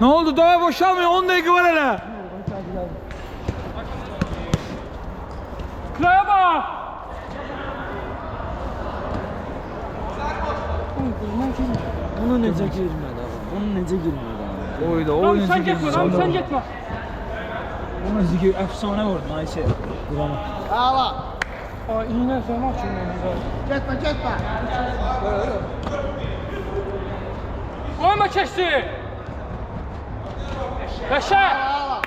Ne oldu? Doğa boşalmıyor. 10 dakika var hele. Kıraya bak. Onu necə girmədi abi? Onu necə girmədi abi? Oydu. Rami sen gitme, Rami sen gitme. Onun ziki efsane vurdu. Nice. Duranı. Hala. Aa, iğne sana açın. Gitme gitme. Koyma keçti. Yaşa. Hala.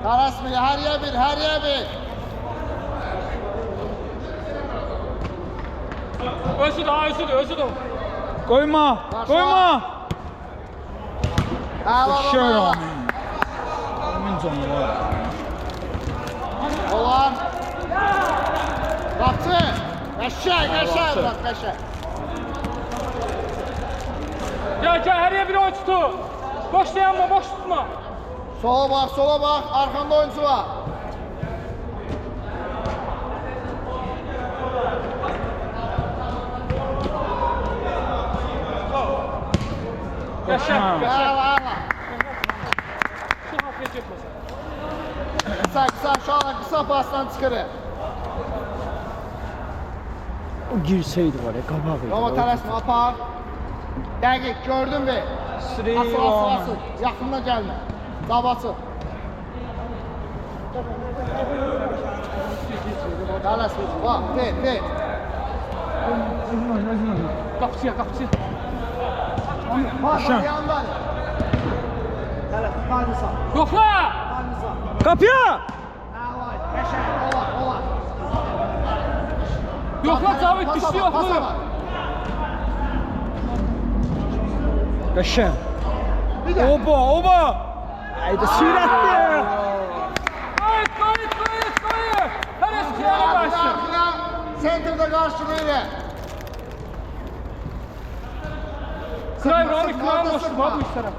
Karasmıyor her yer bir her yer bir. Özü de, özü de, özü de. Koyma. Koyma. Hala Şöyle hala. abi. Amin canım var. Olan. Kaptı. Kaşar bırak kaşar. Gel gel her yer bir oyun tutu. Boş dayanma, boş tutma. Sola bak arkanda oyuncu var. Yaşa, Hala. yaşa. Hala. Çok hafif yapma. Kısa şu an kısa pasdan çıkarı. O girsəydi var ya, qabaq idi. Roma tələsmə, apar. Dəqiq, gördün mü? Asıl. Yaxınına gəlmə. Dabası. Tələsmə, bax, ver. Kapıcıya, kapıcıya. Bax, yandan. Tələsmə, qalmısa. Yok la! Kapıya. Əlay, qəşəng, olar. Yok la, Cavit düştü yok mu? Kaşem. Oba. Haydi süratli. Gayet. Her eski yana karşı. Center'da qarşılayır. Kıray, Rami, Kıray boştu. Bak bu işlere.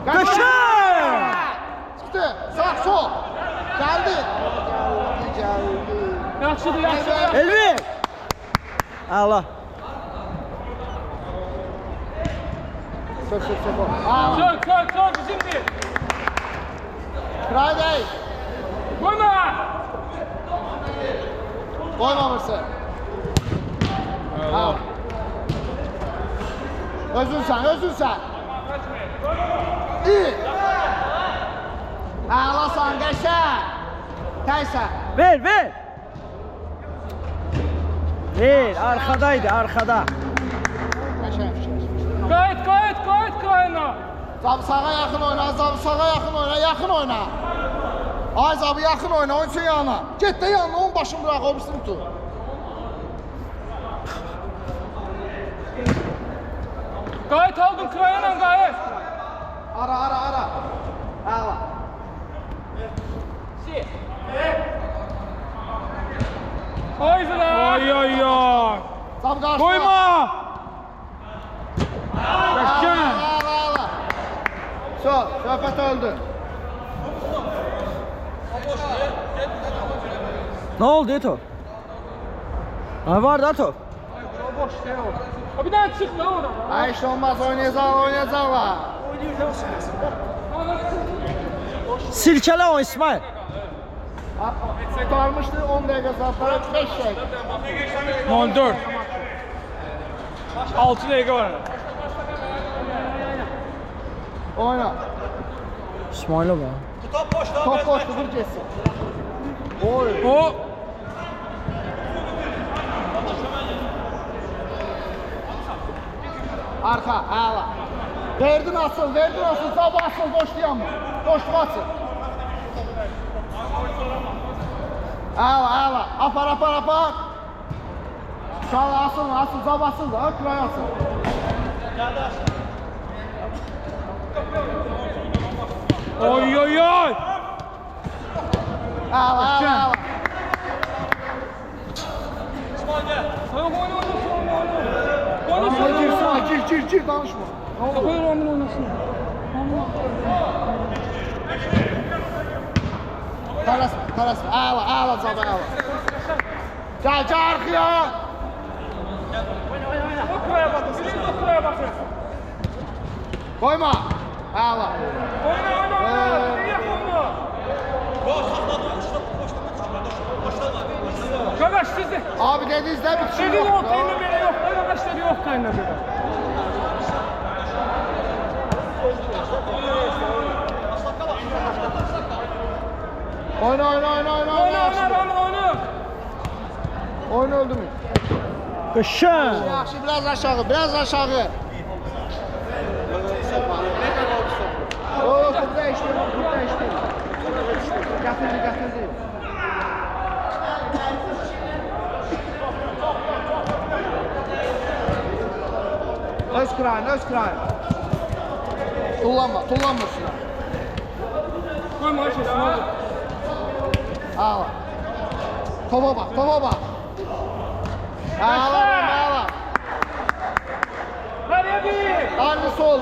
Kaşem. Çıktı. Sağ sol. Geldi. Yaxşıdır. Elvi. Allah. Sök. Sök, bizimdir. Friday. Koyma! Koymamışsın. Ha. Özün sen. İyi. Ağlasan qəşəng. Təysən. Ver. Ver. Arkada. Qəşəng. Gayet Kıray'ına. Zabı sağa yaxın oyna. Ay Zabı yaxın oyna, oyunçun yanına. Get də yanına, onun başını bırak, o birisini tut. Gayet aldın Kıray'ına gayet. Ara. Ağla. Haydi lan. Ay. Zabı qarşıla. Koyma. Kaşem. Ağla. Söhbət öldü. Ne oldu Eto? Ha var da top. Boş şey o. Ha bir daha çık lan oradan. Ay işte olmaz, oynayacaqlar. Silkele o İsmail. Tutarmışdı 10 dəqiqə zatlara 5 dəqiqə. 14. 6 dakika var. Oyna. İsmail'e bak. Top boşdu, vur geçsin. Oy. O. Arka, ağla. Verdin asıl, Zabı asıl, boşlayanma. Boşluq açın. Ağla. Apar. Sağ asıl, Zabı asıl da, Kıray asıl. Oy. Ağla. Gir, danışma. Koy Rami'nin oynasın. Tələsmə. Ağla, Zabı, ağla. Gel arkaya. Oturaya bakın. Biriniz oturaya bakın. Koyma. Hala. Oyna. İyi yapın. Kardeş sizi. Abi dediğinizde bir şey Dedi yok. yok. Tayına beri yok. Kardeş dedi yok tayına beri. Oyna. Oyna. Oyun öldü mü? Qışın. Yaxşı, biraz aşağı. O, top değişti. Getirdi. Öz kırayın. Tullanma şuna. Koyma Ayşe'sin hadi. Ağla. Topa bak. Ağla. Nereye bir? Kalbi sol.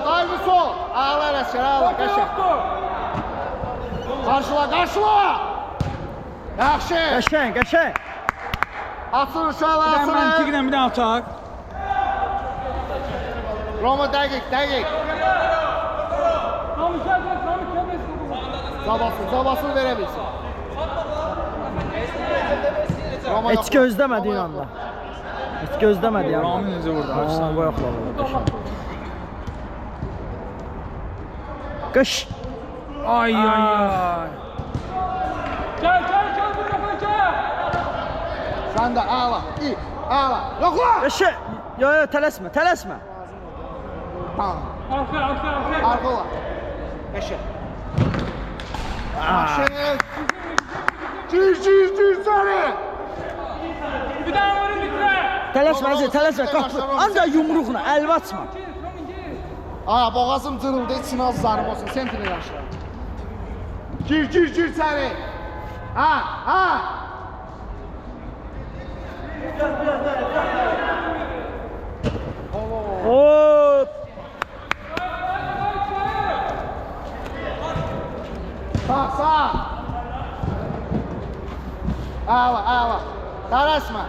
Ağla Rəşər, ağla. Bakın Qəşəng. yoktu. Qarşıla. Yaxşı. Qəşəng. Atın uşaqlar, atın. bir dənə ataq. Roma dəqiq. Namı gelmez. Zabasını verə bilsin. Roma Heç gözləmədi inanla. Heç gözləmədi yəni. Rami necə vurdu? Qoyaq valla. Qış. Ay. Gel bu tarafa gel. Sən də ağla. Ağla. Yoxla. Qışı. Yo, tələsmə. Tamam. Arka. Arka olan. Qəşəng. Yaxşı. Gir səni. Bir daha vurun bitirə. Tələsmə. Qapı. Ancaq yumruqla, əlvi açma. Aya, boğazım cırıldı, için az zarım olsun. Sentini yaşla. Gir səni. Ha. Hop. Sağ. Ağla. Tələsmə.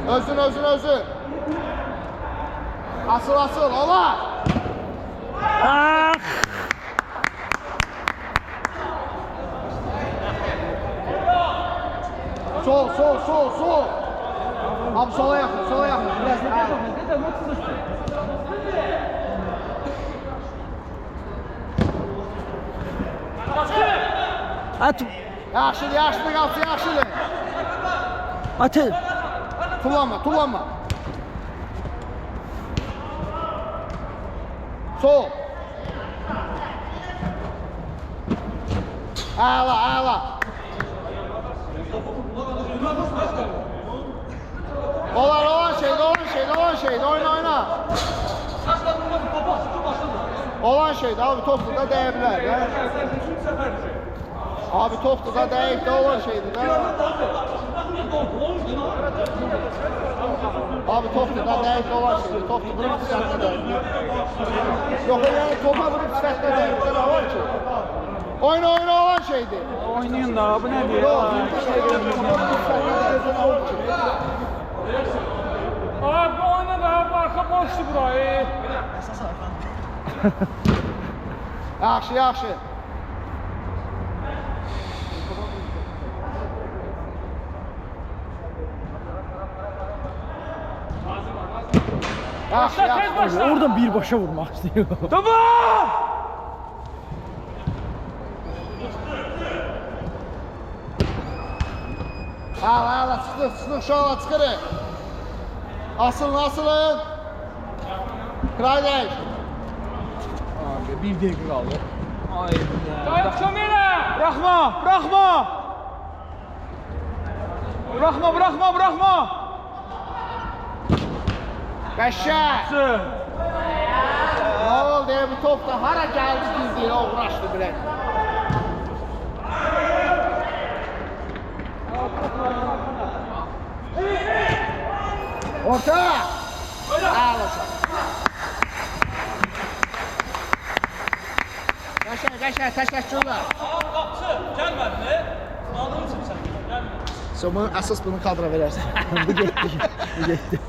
Özün. Asıl, ola. Ah. Sol. Abi sola yaxın. Biraz da. At. Yaxşıdır, yaxşıdır. Atı. Tullanma. Sol. Ağla. Olan şeydi, oyna. Olan şeydi, abi toplu da değebilir. Abi toplu da değip de olan şeydi de. Abi toplu da değip de olan şeydi, toplu vurup sifətlə değip. Yok yani topa vurup sifətlə değip de var ki. Oyna olan şeydi. Oynayın da, bu ne diyor? Yok, Abi oyna da arka boştu burayı. Yaxşı. Tez başla. Oradan birbaşa vurmaq istəyir. Tamam. Ağla, çıxdıq, şola çıxırıq. Asılın. Kraydək. Abi, bir dəqiqə qaldı. Ay. Gayet kömeyle. Bırakma. Qəşəng. Ne oldu bu top da hara gəldi dizdiğine uğraşdı bilək. Orta. Ağlasın. Qəşəng, təşəkkürlər. Qapçı, gəlmədin, aldın mısın sən? Gəlmədin. Sonra bunu əsas bunu kadra verərsən. Bu getdi. Bu getdi.